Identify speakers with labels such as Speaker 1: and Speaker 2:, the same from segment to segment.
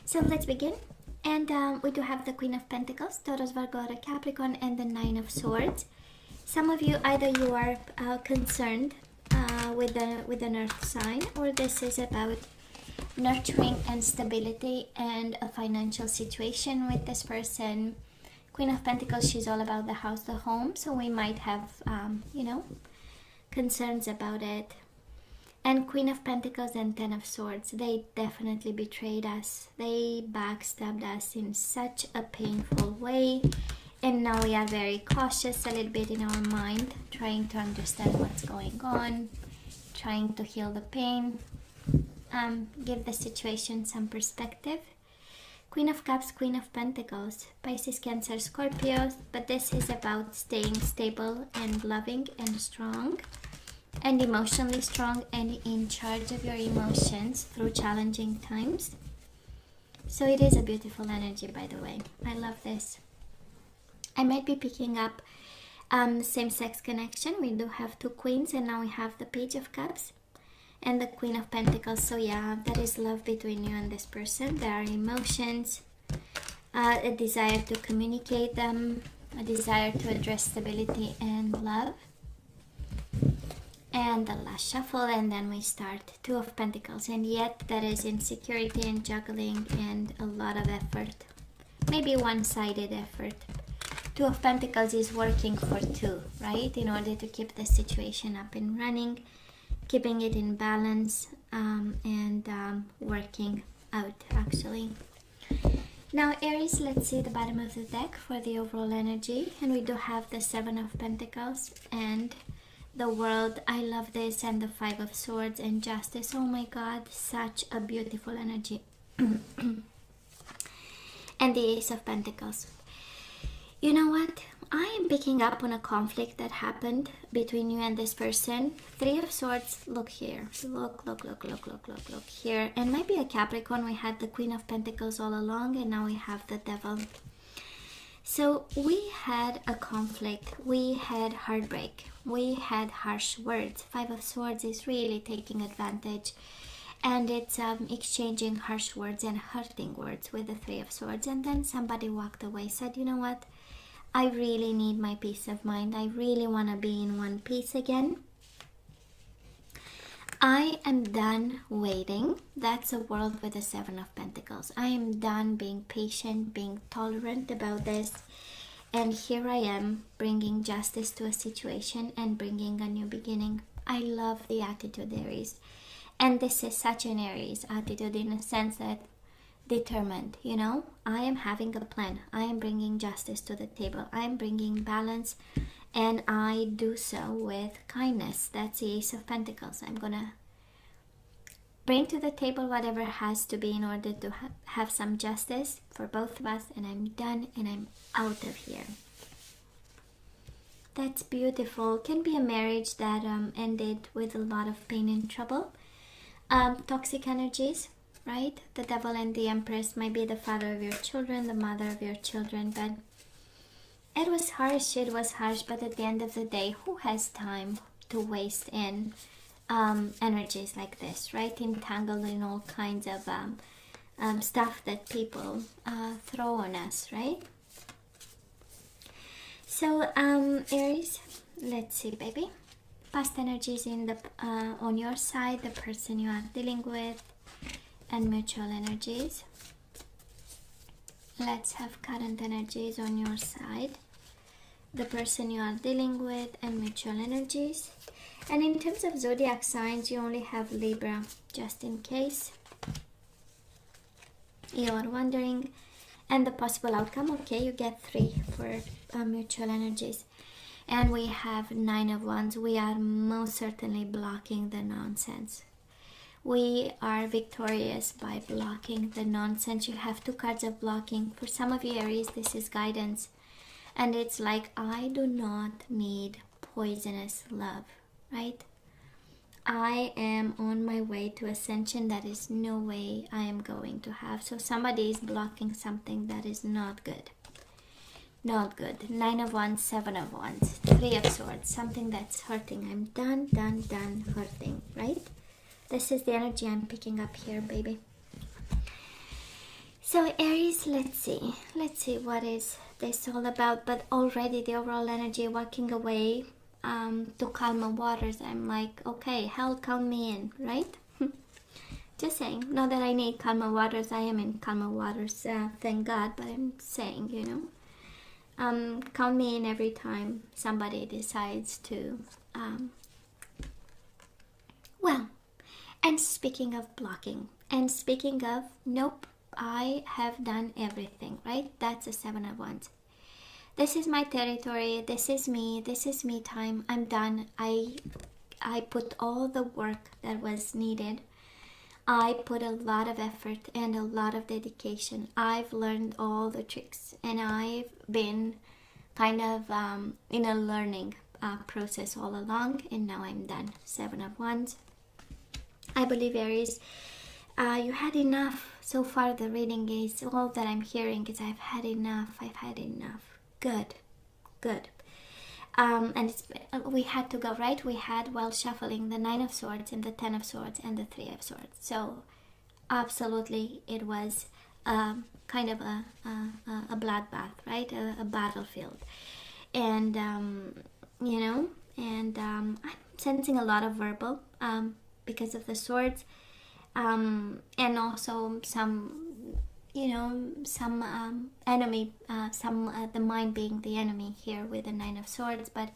Speaker 1: So let's begin. And we do have the Queen of Pentacles, Taurus, Virgo, Capricorn, and the Nine of Swords. Some of you, either you are concerned with an earth sign, or this is about nurturing and stability and a financial situation with this person. Queen of Pentacles, she's all about the house, the home, so we might have, concerns about it. And Queen of Pentacles and Ten of Swords, they definitely betrayed us. They backstabbed us in such a painful way. And now we are very cautious a little bit in our mind, trying to understand what's going on, trying to heal the pain, give the situation some perspective. Queen of Cups, Queen of Pentacles, Pisces, Cancer, Scorpio, but this is about staying stable and loving and strong and emotionally strong and in charge of your emotions through challenging times. So it is a beautiful energy, by the way. I love this. I might be picking up same-sex connection. We do have two queens, and now we have the Page of Cups and the Queen of Pentacles. So yeah, there is love between you and this person. There are emotions, a desire to communicate them, a desire to address stability and love. And the last shuffle, and then we start Two of Pentacles, and yet there is insecurity and juggling and a lot of effort, maybe one-sided effort. Two of Pentacles is working for two, right, in order to keep the situation up and running, keeping it in balance, and working out actually. Now Aries, let's see the bottom of the deck for the overall energy, and we do have the Seven of Pentacles and the World. I love this, and the Five of Swords and Justice. Oh my God, such a beautiful energy. And the Ace of Pentacles. You know what? I am picking up on a conflict that happened between you and this person. Three of Swords, look here. Look here. And maybe a Capricorn. We had the Queen of Pentacles all along, and now we have the Devil. So we had a conflict, we had heartbreak, we had harsh words. Five of Swords is really taking advantage, and it's exchanging harsh words and hurting words with the Three of Swords. And then somebody walked away, said, you know what, I really need my peace of mind. I really want to be in one piece again. I am done waiting. That's a World with the Seven of Pentacles. I am done being patient, being tolerant about this. And here I am bringing justice to a situation and bringing a new beginning. I love the attitude, Aries. And this is such an Aries attitude in a sense that determined, you know. I am having a plan. I am bringing justice to the table. I am bringing balance. And I do so with kindness. That's the Ace of Pentacles. I'm gonna bring to the table whatever has to be in order to have some justice for both of us. And I'm done, and I'm out of here. That's beautiful. Can be a marriage that ended with a lot of pain and trouble. Toxic energies, right? The Devil and the Empress might be the father of your children, the mother of your children, but it was harsh, but at the end of the day, who has time to waste in energies like this, right? Entangled in all kinds of stuff that people throw on us, right? So, Aries, let's see, baby. Past energies in the on your side, the person you are dealing with, and mutual energies. Let's have current energies on your side, the person you are dealing with, and mutual energies. And in terms of zodiac signs, you only have Libra, just in case you are wondering. And the possible outcome, okay, you get 3 for mutual energies. And we have 9 of Wands. We are most certainly blocking the nonsense. We are victorious by blocking the nonsense. You have 2 cards of blocking. For some of you, Aries, this is guidance. And it's like, I do not need poisonous love, right? I am on my way to ascension. That is no way I am going to have. So somebody is blocking something that is not good. Not good. 9 of Wands, 7 of Wands, 3 of Swords. Something that's hurting. I'm done hurting, right? This is the energy I'm picking up here, baby. So Aries, let's see what is this all about. But already the overall energy walking away to calmer waters. I'm like, okay, hell, count me in, right? Just saying. Not that I need calmer waters. I am in calmer waters, thank God. But I'm saying, count me in every time somebody decides to. Well, and speaking of blocking, and speaking of, nope, I have done everything, right? That's a 7 of Wands. This is my territory. This is me time. I'm done. I put all the work that was needed. I put a lot of effort and a lot of dedication. I've learned all the tricks, and I've been kind of in a learning process all along, and now I'm done. 7 of Wands. I believe, Aries, you had enough. So far the reading is, all that I'm hearing is I've had enough. Good. And we had to go, right? We had, while shuffling, the 9 of Swords and the 10 of Swords and the 3 of Swords. So absolutely it was kind of a bloodbath, right? A battlefield. And I'm sensing a lot of verbal because of the swords, and also some enemy, the mind being the enemy here with the 9 of Swords. But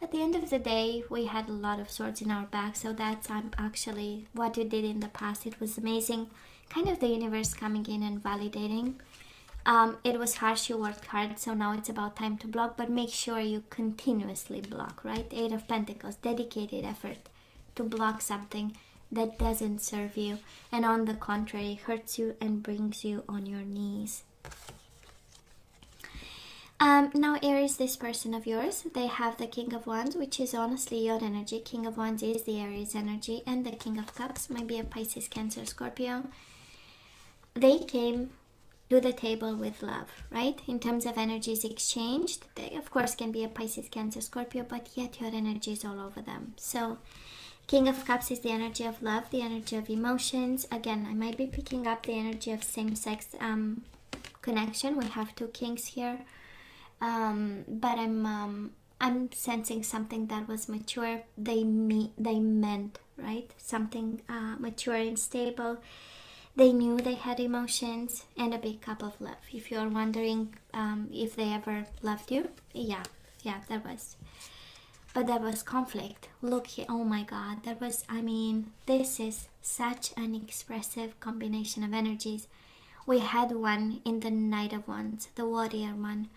Speaker 1: at the end of the day, we had a lot of swords in our back, so that's actually what you did in the past. It was amazing, kind of the universe coming in and validating. It was harsh, you worked hard, so now it's about time to block, but make sure you continuously block, right? 8 of Pentacles, dedicated effort to block something that doesn't serve you, and on the contrary, hurts you and brings you on your knees. Now Aries, this person of yours, they have the King of Wands, which is honestly your energy. King of Wands is the Aries energy, and the King of Cups might be a Pisces, Cancer, Scorpio. They came to the table with love, right? In terms of energies exchanged, they of course can be a Pisces, Cancer, Scorpio, but yet your energy is all over them. So King of Cups is the energy of love, the energy of emotions. Again, I might be picking up the energy of same-sex connection. We have 2 kings here, but I'm sensing something that was mature. They meant, right? Something mature and stable. They knew they had emotions and a big cup of love. If you're wondering if they ever loved you, yeah, there was. But there was conflict. Look here, oh my God, this is such an expressive combination of energies. We had one in the Knight of Wands, the warrior one,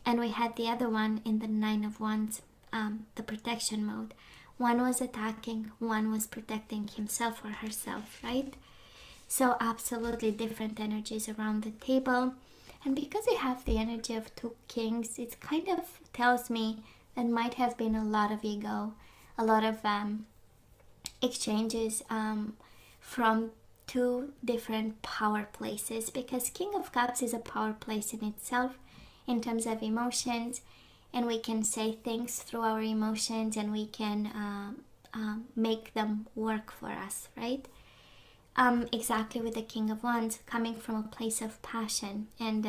Speaker 1: and we had the other one in the 9 of Wands, the protection mode. One was attacking, one was protecting himself or herself, right? So absolutely different energies around the table. And because we have the energy of 2 kings, it kind of tells me there might have been a lot of ego, a lot of exchanges from 2 different power places, because King of Cups is a power place in itself in terms of emotions, and we can say things through our emotions, and we can make them work for us, right? Exactly with the King of Wands, coming from a place of passion and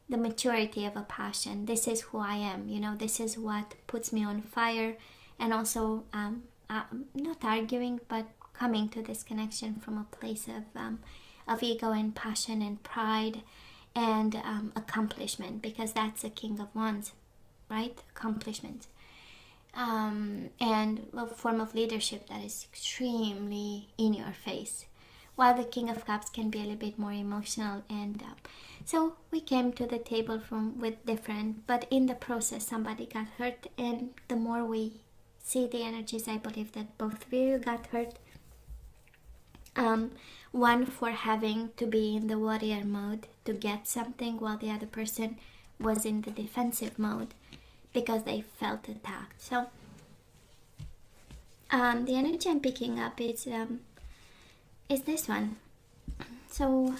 Speaker 1: the maturity of a passion. This is who I am, this is what puts me on fire. And also not arguing, but coming to this connection from a place of ego and passion and pride and accomplishment, because that's the King of Wands, right? Accomplishment. And a form of leadership that is extremely in your face, while the King of Cups can be a little bit more emotional. And so we came to the table with different, but in the process somebody got hurt, and the more we see the energies, I believe that both of you got hurt. One for having to be in the warrior mode to get something, while the other person was in the defensive mode because they felt attacked. So the energy I'm picking up is this one. So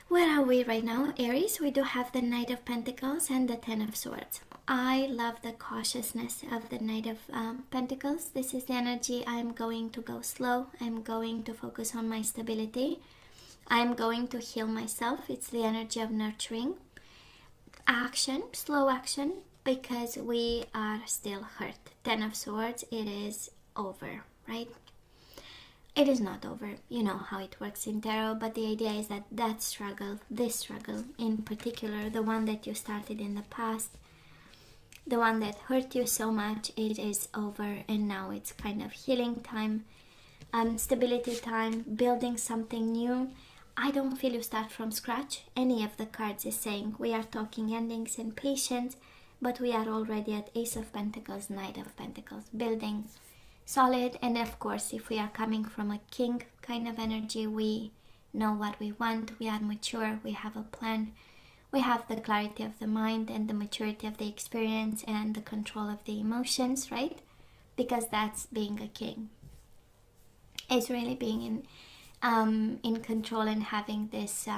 Speaker 1: where are we right now, Aries? We do have the Knight of Pentacles and the 10 of Swords. I love the cautiousness of the Knight of Pentacles. This is the energy. I'm going to go slow. I'm going to focus on my stability. I'm going to heal myself. It's the energy of nurturing. Action, slow action, because we are still hurt. Ten of Swords, it is over, right? It is not over. You know how it works in tarot, but the idea is that that struggle, this struggle in particular, the one that you started in the past, the one that hurt you so much, it is over, and now it's kind of healing time, stability time, building something new. I don't feel you start from scratch. Any of the cards is saying we are talking endings and patience, but we are already at Ace of Pentacles, Knight of Pentacles, building solid. And of course, if we are coming from a king kind of energy, we know what we want, we are mature, we have a plan, we have the clarity of the mind and the maturity of the experience and the control of the emotions, right? Because that's being a king. It's really being in control and having this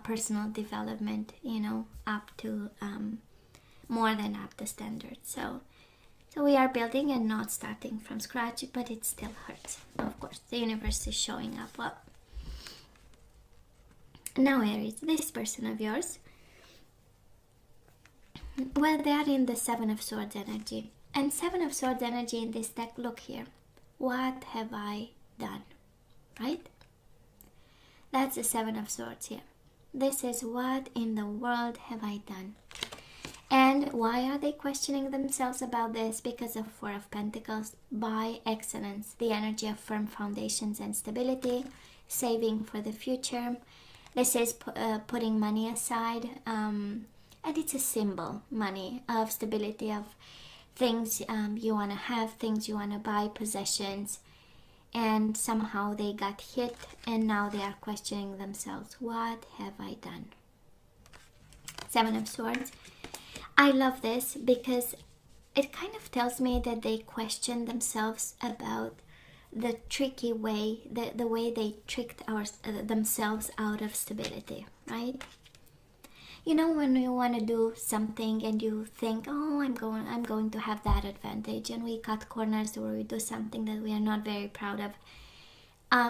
Speaker 1: personal development, you know, up to more than up the standard. So we are building and not starting from scratch, but it still hurts. Of course, the universe is showing up. Well, now Aries, this person of yours, well, they are in the Seven of Swords energy. And Seven of Swords energy in this deck, look here. What have I done? Right? That's the Seven of Swords here. This is what in the world have I done? And why are they questioning themselves about this? Because of Four of Pentacles, by excellence, the energy of firm foundations and stability, saving for the future. This is putting money aside, and it's a symbol, money, of stability, of things you want to have, things you want to buy, possessions. And somehow they got hit, and now they are questioning themselves. What have I done? Seven of Swords. I love this because it kind of tells me that they question themselves about the tricky way, the way they tricked themselves out of stability, right? You know, when you want to do something and you think, oh, I'm going to have that advantage, and we cut corners or we do something that we are not very proud of,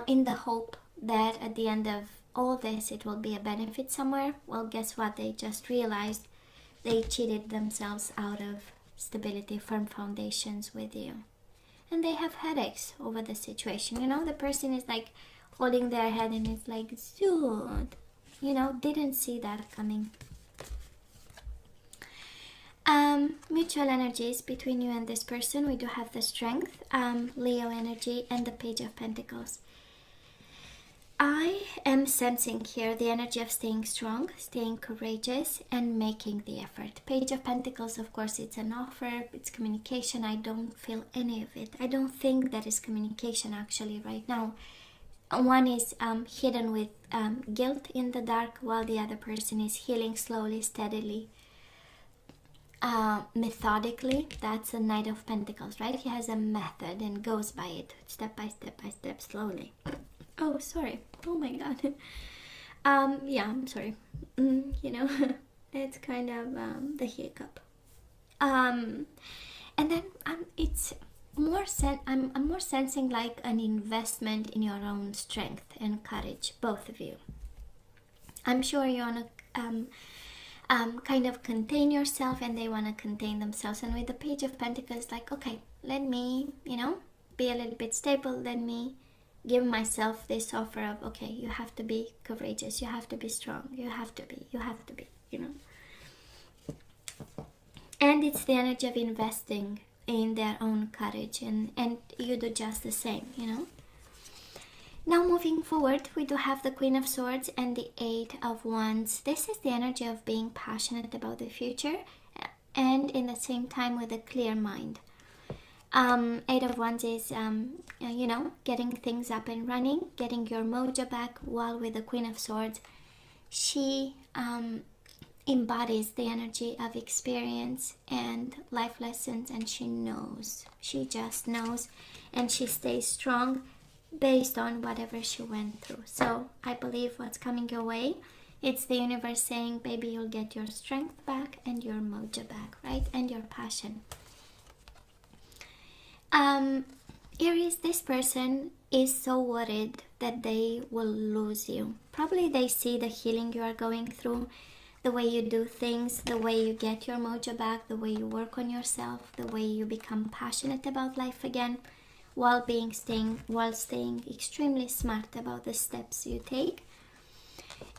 Speaker 1: in the hope that at the end of all this it will be a benefit somewhere. Well, guess what? They just realized they cheated themselves out of stability, firm foundations with you. And they have headaches over the situation. You know, the person is like holding their head and it's like, dude, you know, didn't see that coming. Mutual energies between you and this person. We do have the Strength, Leo energy, and the Page of Pentacles. I am sensing here the energy of staying strong, staying courageous, and making the effort. Page of Pentacles, of course, it's an offer, it's communication. I don't feel any of it. I don't think that is communication actually right now. One is hidden with guilt in the dark, while the other person is healing slowly, steadily, methodically. That's a Knight of Pentacles, right? He has a method and goes by it, step by step by step, slowly. Oh, sorry. Oh my god. Yeah, I'm sorry. You know, it's kind of the hiccup. And then it's more I'm more sensing like an investment in your own strength and courage, both of you. I'm sure you want to kind of contain yourself, and they want to contain themselves. And with the Page of Pentacles, like, okay, let me, you know, be a little bit stable. Let me give myself this offer of, okay, you have to be courageous, you have to be strong, you have to be, you know. And it's the energy of investing in their own courage, and you do just the same, you know. Now moving forward, we do have the Queen of Swords and the Eight of Wands. This is the energy of being passionate about the future, and in the same time with a clear mind. Eight of Wands is, you know, getting things up and running, getting your mojo back, while with the Queen of Swords, she embodies the energy of experience and life lessons, and she just knows, and she stays strong based on whatever she went through. So I believe what's coming your way It's the universe saying, baby, you'll get your strength back and your mojo back, right? And your passion. Aries, this person is so worried that they will lose you. Probably they see the healing you are going through, the way you do things, the way you get your mojo back, the way you work on yourself, the way you become passionate about life again, while staying extremely smart about the steps you take.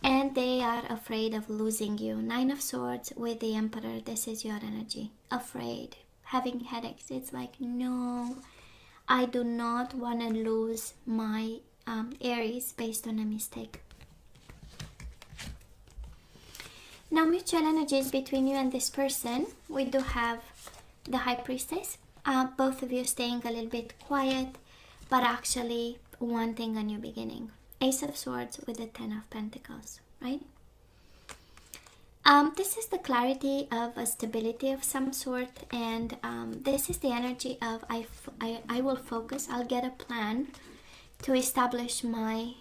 Speaker 1: And they are afraid of losing you. 9 of Swords with the Emperor. This is your energy. Afraid, having headaches. It's like, no, I do not want to lose my Aries based on a mistake. Now, mutual energies between you and this person. We do have the High Priestess. Both of you staying a little bit quiet, but actually wanting a new beginning. Ace of Swords with the 10 of Pentacles, right? This is the clarity of a stability of some sort, and this is the energy of I will focus, I'll get a plan to establish my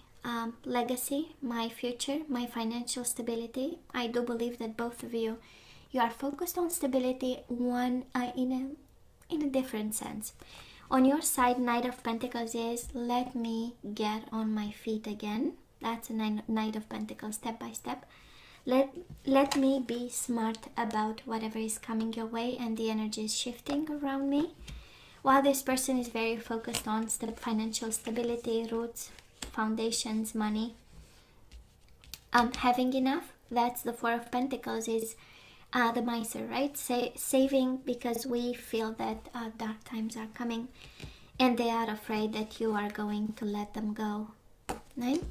Speaker 1: legacy, my future, my financial stability. I do believe that both of you are focused on stability, one in a different sense. On your side, Knight of Pentacles is, let me get on my feet again. That's a Knight of Pentacles, step by step. Let me be smart about whatever is coming your way, and the energy is shifting around me. While this person is very focused on financial stability, roots, foundations, money. Having enough, that's the 4 of Pentacles, is the miser, right? Saving because we feel that dark times are coming and they are afraid that you are going to let them go, right?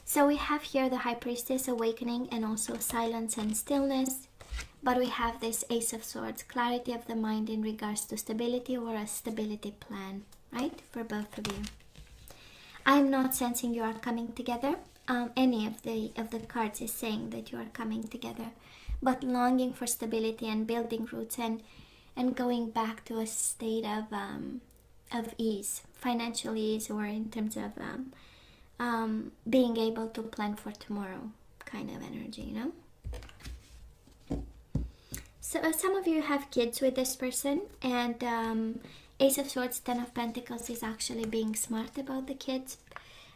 Speaker 1: So we have here the High Priestess, awakening, and also silence and stillness. But we have this Ace of Swords, clarity of the mind in regards to stability or a stability plan, right? For both of you. I'm not sensing you are coming together. Any of the cards is saying that you are coming together, but longing for stability and building roots and going back to a state of ease, financial ease, or in terms of being able to plan for tomorrow kind of energy, you know? So some of you have kids with this person, and Ace of Swords, 10 of Pentacles is actually being smart about the kids,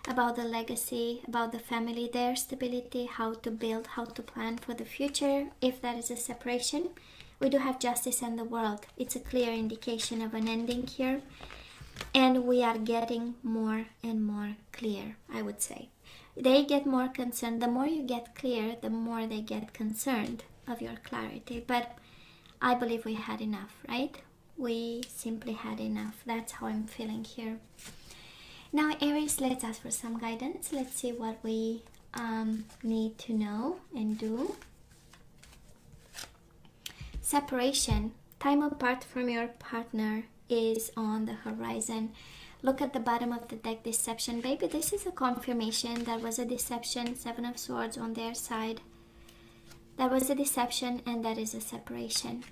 Speaker 1: about the legacy, about the family, their stability, how to build, how to plan for the future. If that is a separation, we do have Justice and the World. It's a clear indication of an ending here, and we are getting more and more clear, I would say. They get more concerned. The more you get clear, the more they get concerned of your clarity. But I believe we had enough, right? We simply had enough. That's how I'm feeling here. Now, Aries, let's ask for some guidance. Let's see what we need to know and do. Separation, time apart from your partner is on the horizon. Look at the bottom of the deck, deception. Baby, this is a confirmation. There was a deception, 7 of Swords on their side. There was a deception, and that is a separation.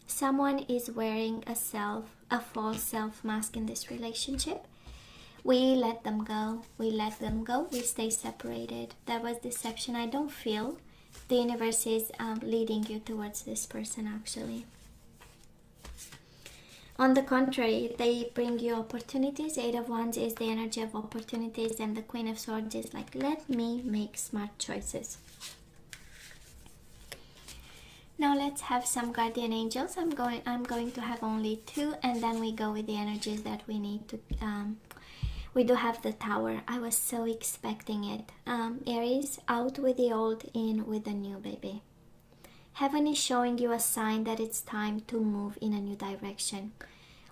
Speaker 1: Someone is wearing a false self mask in this relationship. We let them go. We let them go. We stay separated. There was deception. I don't feel the universe is leading you towards this person, actually. On the contrary, they bring you opportunities. 8 of Wands is the energy of opportunities, and the Queen of Swords is like, let me make smart choices. Now let's have some guardian angels. I'm going to have only 2, and then we go with the energies that we need to. We do have the Tower. I was so expecting it. Aries, out with the old, in with the new, baby. Heaven is showing you a sign that it's time to move in a new direction.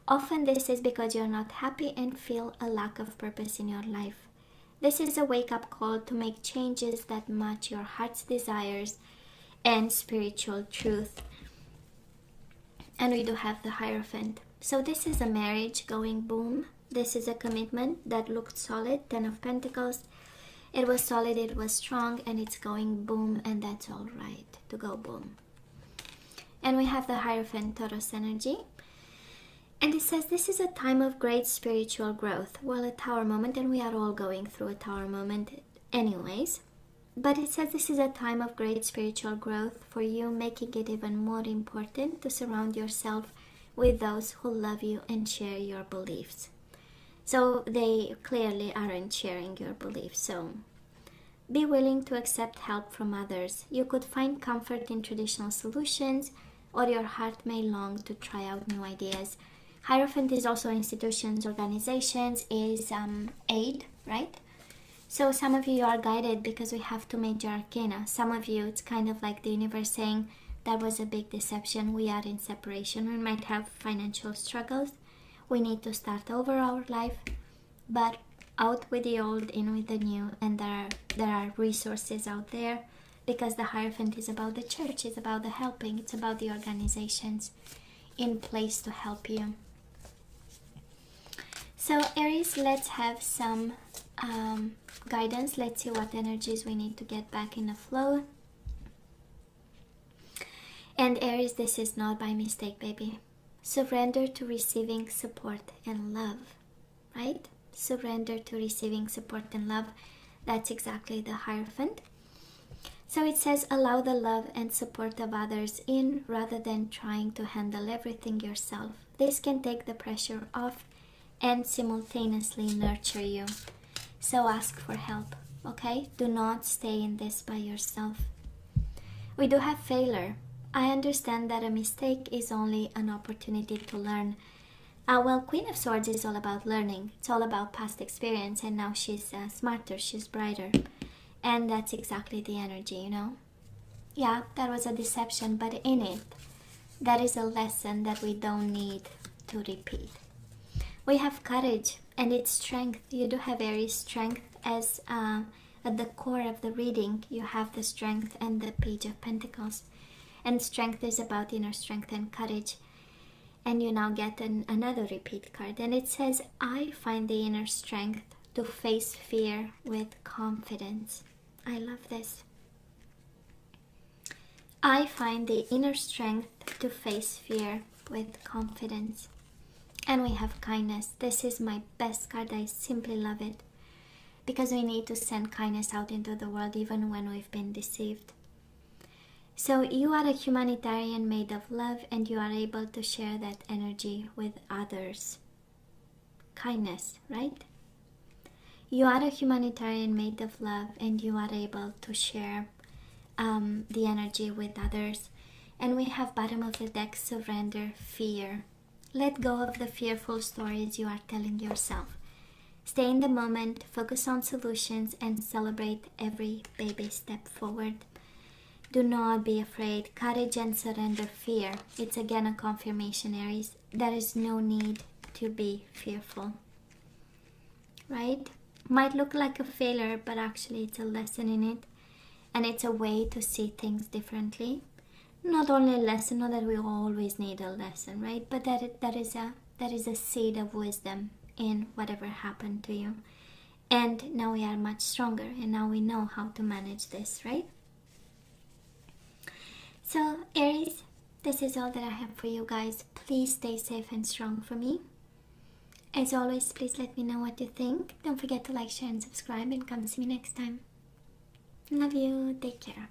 Speaker 1: Often this is because you're not happy and feel a lack of purpose in your life. This is a wake-up call to make changes that match your heart's desires and spiritual truth. And we do have the Hierophant. So this is a marriage going boom. This is a commitment that looked solid, 10 of Pentacles. It was solid, it was strong, and it's going boom, and that's all right to go boom. And we have the Hierophant, Taurus energy. And it says this is a time of great spiritual growth. Well, a Tower moment, and we are all going through a Tower moment anyways. But it says this is a time of great spiritual growth for you, making it even more important to surround yourself with those who love you and share your beliefs. So they clearly aren't sharing your beliefs. So be willing to accept help from others. You could find comfort in traditional solutions, or your heart may long to try out new ideas. Hierophant is also institutions, organizations, is aid, right? So some of you are guided because we have two major arcana. Some of you, it's kind of like the universe saying, that was a big deception. We are in separation. We might have financial struggles. We need to start over our life. But out with the old, in with the new. And there are resources out there, because the Hierophant is about the church. It's about the helping. It's about the organizations in place to help you. So Aries, let's have some guidance. Let's see what energies we need to get back in the flow. And Aries, this is not by mistake, baby. Surrender to receiving support and love, right? Surrender to receiving support and love. That's exactly the Hierophant. So it says, allow the love and support of others in, rather than trying to handle everything yourself. This can take the pressure off and simultaneously nurture you. So ask for help, okay? Do not stay in this by yourself. We do have failure. I understand that a mistake is only an opportunity to learn. Well, Queen of Swords is all about learning. It's all about past experience, and now she's smarter, she's brighter. And that's exactly the energy, you know? Yeah, that was a deception, but in it, that is a lesson that we don't need to repeat. We have courage, and it's strength. You do have Aries strength as at the core of the reading. You have the strength and the Page of Pentacles. And strength is about inner strength and courage. And you now get another repeat card. And it says, I find the inner strength to face fear with confidence. I love this. I find the inner strength to face fear with confidence. And we have kindness. This is my best card. I simply love it. Because we need to send kindness out into the world even when we've been deceived. So you are a humanitarian made of love, and you are able to share that energy with others. Kindness, right? You are a humanitarian made of love, and you are able to share the energy with others. And we have bottom of the deck, surrender, fear. Let go of the fearful stories you are telling yourself. Stay in the moment, focus on solutions, and celebrate every baby step forward. Do not be afraid. Courage and surrender fear. It's again a confirmation, Aries. There is no need to be fearful. Right? Might look like a failure, but actually it's a lesson in it. And it's a way to see things differently. Not only a lesson, not that we always need a lesson, right? But that is a seed of wisdom in whatever happened to you. And now we are much stronger, and now we know how to manage this, right? So Aries, this is all that I have for you guys. Please stay safe and strong for me. As always, please let me know what you think. Don't forget to like, share, and subscribe, and come see me next time. Love you. Take care.